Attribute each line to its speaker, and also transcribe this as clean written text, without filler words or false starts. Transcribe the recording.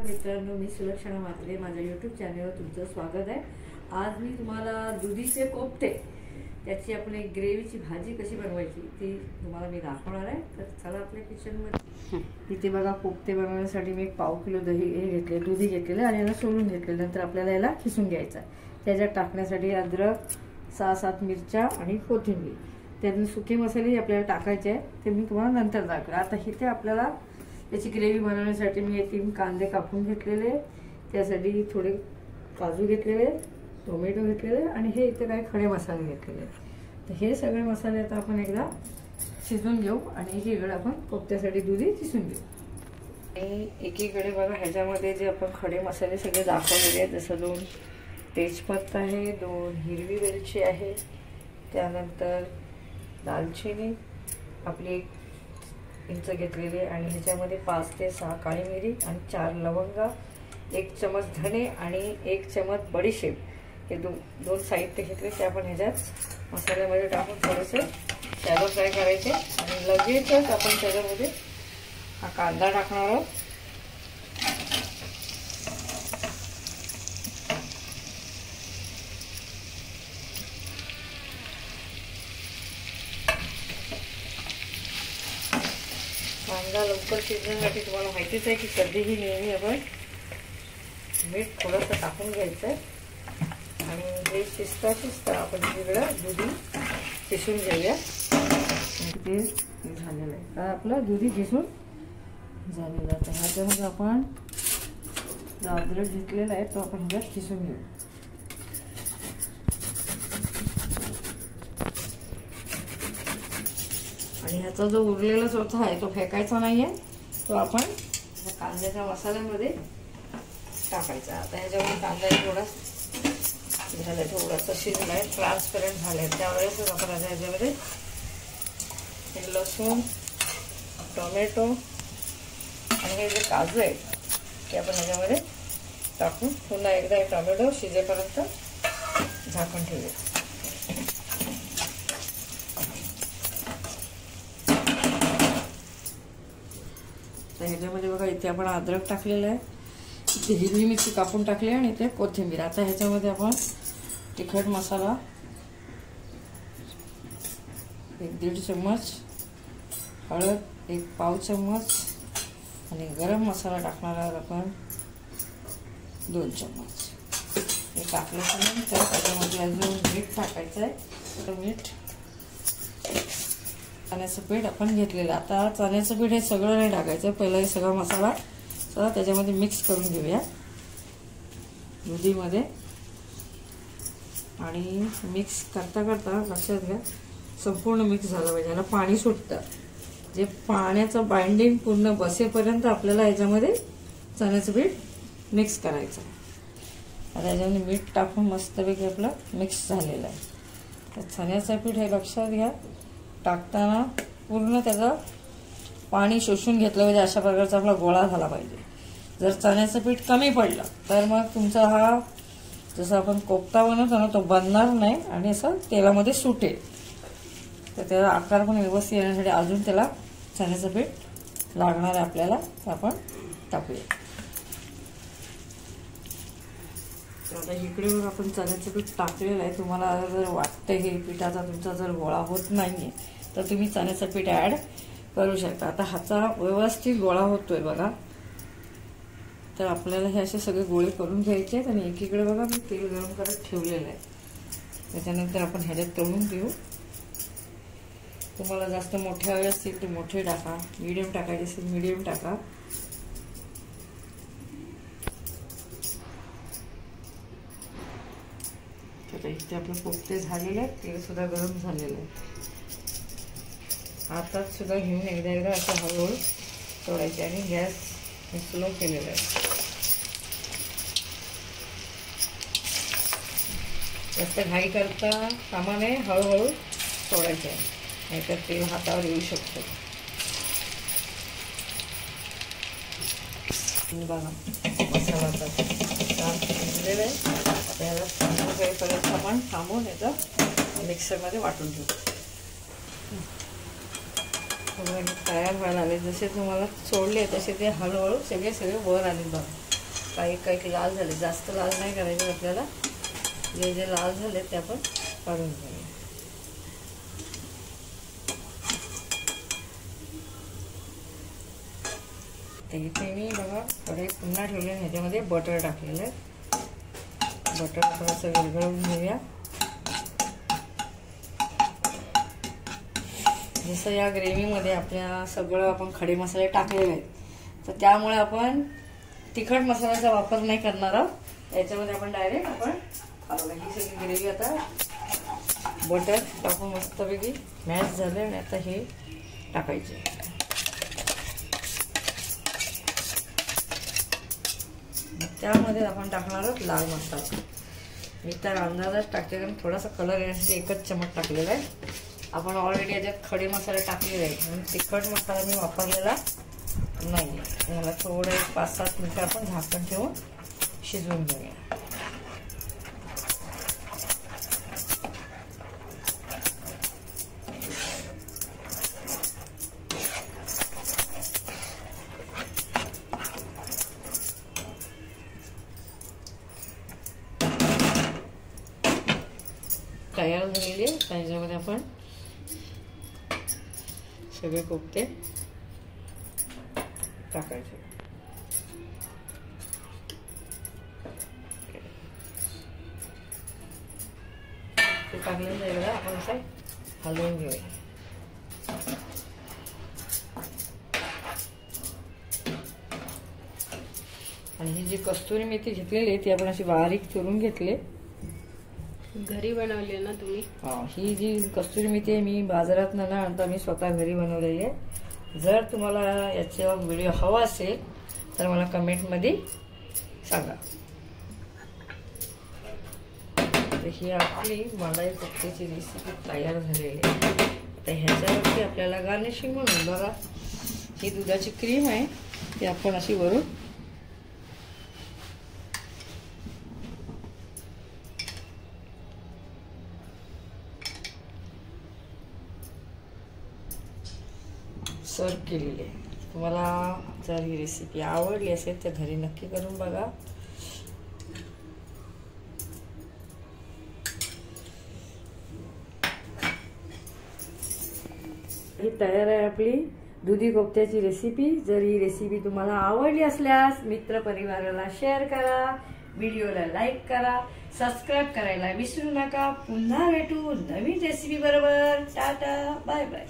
Speaker 1: मित्रांनो, मी सुलक्षणा म्हात्रे, माझ्या यूट्यूब चॅनलवर तुमचं स्वागत आहे। आज मी तुम्हाला दुधीचे कोफ्ते त्याची आपण एक ग्रेव्हीची भाजी कशी बनवायची ती तुम्हाला मी दाखवणार आहे। तर चला आपल्या किचनमध्ये। इथे बघा, कोफ्ते बनवण्यासाठी मी 1 किलो दही घेतले, दुधी घेतलेलं आणि याला सोलून घेतलेलं। नंतर आपल्याला याला खिसून घ्यायचा। त्याच्यात टाकण्यासाठी अद्रक, 6-7 मिरच्या आणि कोथिंबीर, त्यातून सुके मसाले आपल्याला टाकायचे आहे, ते मी तुम्हाला नंतर दाखवेन। आता इथे आपल्याला त्याची ग्रेव्ही बनवण्यासाठी मी 3 कांदे कापून घेतलेले, त्यासाठी थोडे काजू घेतलेले, टोमॅटो घेतलेले आणि हे इथे काही खडे मसाले घेतलेले। तर हे सगळे मसाले आता आपण एकदा शिजवून घेऊ आणि एकीकडे आपण कोफ्त्यासाठी दुधी किसून घेऊ। आणि एकीकडे बघा, ह्याच्यामध्ये जे आपण खडे मसाले सगळे दाखवलेले आहेत, जसं 2 तेजपत्ता आहे, 2 हिरवी मिरची आहे, त्यानंतर दालचिनी आपली 1 इंच घेतलेली आणि ह्याच्यामध्ये 5 ते 6 काळी मिरी आणि 4 लवंगा, 1 चमच धणे आणि 1 चमच बडीशेप, हे दोन साहित्य घेतले ते आपण ह्याच्यात मसाल्यामध्ये टाकून थोडेसे शॅलो फ्राय करायचे आणि लगेचच आपण त्याच्यामध्ये हा कांदा टाकणार आहोत। कांदा लवकर शिजण्यासाठी तुम्हाला माहितीच आहे की कधीही नेहमी आपण मीठ थोडंसं टाकून घ्यायचं आहे आणि हे शिजता आपण इकडे दुधी किसून घेऊया। ते झालेलं आहे, तर आपलं दुधी किसून झालेलं आहे। ह्याच्यामध्ये आपण अद्रक घेतलेला आहे, तो आपण ह्याच्यात किसून घेऊ। आणि ह्याचा जो उरलेला चौथा आहे तो फेकायचा नाहीये, तो आपण कांद्याच्या मसाल्यामध्ये टाकायचा। आता ह्याच्यामध्ये कांदा थोडा झाला, थोडासा शिजलाय, ट्रान्सपरंट झालाय, त्यावेळेसच आपण ह्याच्यामध्ये हे लसूण, टोमॅटो आणि हे जे काजू आहे ते आपण ह्याच्यामध्ये टाकून पुन्हा एकदा हे टोमॅटो शिजेपर्यंत झाकून ठेवूया। तर ह्याच्यामध्ये बघा, इथे आपण अद्रक टाकलेलं आहे, इथे हिरवी मिरची कापून टाकली आणि इथे कोथिंबीर। आता ह्याच्यामध्ये आपण तिखट मसाला 1-1.5 चम्मच, हळद 1 पाव चम्मच आणि गरम मसाला टाकणार आहोत आपण 2 चम्मच। हे टाकल्यानंतर त्याच्यामध्ये अजून मीठ टाकायचं आहे, तर मीठ, चण्याचं पीठ आपण घेतलेलं। आता चण्याचं पीठ हे सगळं नाही टाकायचं, पहिला हे सगळा मसाला त्याच्यामध्ये मिक्स करून घेऊया दुधीमध्ये। आणि मिक्स करता करता लक्षात घ्या, संपूर्ण मिक्स झालं पाहिजे, याला पाणी सुटतं, जे पाण्याचं बाइंडिंग पूर्ण बसेपर्यंत आपल्याला याच्यामध्ये चण्याचं पीठ मिक्स करायचं। आता याच्यामध्ये मीठ टाकून मस्तपैकी आपलं मिक्स झालेलं आहे। तर चण्याचं पीठ हे लक्षात घ्या, टाकताना पूर्ण त्याचं पाणी शोषून घेतलं पाहिजे, अशा प्रकारचा आपला गोळा झाला पाहिजे। जर चण्याचं पीठ कमी पडलं तर मग तुमचा हा जसं आपण कोफ्ता बनवतो ना, तो बनणार नाही आणि असं तेलामध्ये सुटेल। तर त्याचा आकार पण व्यवस्थित येण्यासाठी अजून त्याला चण्याचं पीठ लागणार आहे आपल्याला, आपण टाकूया। आता इकडे बघ, आपण चण्याचं पीठ टाकलेलं आहे। तुम्हाला जर वाटतं हे पिठाचा तुमचा जर गोळा होत नाहीये तर तुम्ही चण्याचं पीठ ऍड करू शकता। आता ह्याचा व्यवस्थित गोळा होतोय बघा, तर आपल्याला हे असे सगळे गोळे करून घ्यायचे आहेत। आणि एकीकडे बघा, मी तेल गरम करत ठेवलेलं आहे, त्याच्यानंतर आपण ह्याच्यात तळून घेऊ। तुम्हाला जास्त मोठे हवे असतील तर मोठे टाका, मीडियम टाकायचे असेल मीडियम टाका। आता इथे आपले कोफ्ते झालेले आहेत, तेल सुद्धा गरम झालेलं आहे। हातात सुद्धा घेऊन एकदा असं हळूहळू तोडायचे आणि गॅस स्लो केलेला आहे। जास्त घाई करता कामा नये, हळूहळू तोडायचं आहे, नाहीतर तेल हातावर येऊ शकतं। बघा, मसाला छान शिजलेला आहे। आता याला संध्याकाळीपर्यंत आपण थांबून याचा मिक्सरमध्ये वाटून घेऊ। तयार व्हायला आले, जसे तुम्हाला सोडले तसे ते हळूहळू सगळे वर आले बघा। काही काही लाल झाले, जास्त लाल नाही करायचे आपल्याला. जे जे लाल झाले ते आपण काढून घेऊया. ते इथे मी बघा कढई पुन्हा ठेवले, ह्याच्यामध्ये बटर टाकलेलं आहे. बटर थोडंसं विरघळवून घेऊया. जसं या ग्रेव्हीमध्ये आपल्या सगळं आपण खडे मसाले टाकलेले आहेत, तर त्यामुळे आपण तिखट मसाल्याचा वापर नाही करणार आहोत. याच्यामध्ये आपण डायरेक्ट आपण ही सगळी ग्रेव्ही आता बटर टाकून मस्तपैकी मॅश झाले आणि आता हे टाकायचे. त्यामध्ये आपण टाकणार आहोत लाल मसाला. मी तर अंदाजात टाकते, कारण थोडासा कलर येण्यासाठी एकच चमच टाकलेला आहे. आपण ऑलरेडी याच्यात खडे मसाले टाकलेले आहेत म्हणून तिखट मसाला मी वापरलेला नाही. मला थोडं 5-7 मिनिटं आपण झाकण ठेवून शिजवून घेऊया. तयार झालेली आहे. त्याच्यामध्ये आपण सगळे कोफ्ते टाकायचे. ते टाकल्यानंतर एकदा आपण असं हलवून घेऊया. आणि ही जी कस्तुरी मेथी घेतलेली आहे ती आपण अशी बारीक चिरून घेतली.
Speaker 2: घरी बनवली आहे ना तुम्ही?
Speaker 1: हां, ही जी कस्तुरी मेथी आहे मी बाजारात न आणता मी स्वतः घरी बनवलेली आहे. जर तुम्हाला याचा व्हिडिओ हवा असेल तर मला कमेंटमध्ये सांगा. तर ही आपली मलाई कोफ्त्याची रेसिपी तयार झालेली आहे. तर ह्याच्यावरती आपल्याला गार्निशिंग म्हणून बघा ही दुधाची क्रीम आहे ती आपण अशी वरून सर्व केलेली आहे. तुम्हाला जर ही रेसिपी आवडली असेल तर घरी नक्की करून बघा. ही तयार आहे आपली दुधी कोफ्त्याची रेसिपी. जर ही रेसिपी तुम्हाला आवडली असल्यास मित्र परिवाराला शेअर करा, व्हिडिओला लाईक करा, सबस्क्राईब करायला विसरू नका. पुन्हा भेटू नवीन रेसिपी बरोबर. Tata, bye bye.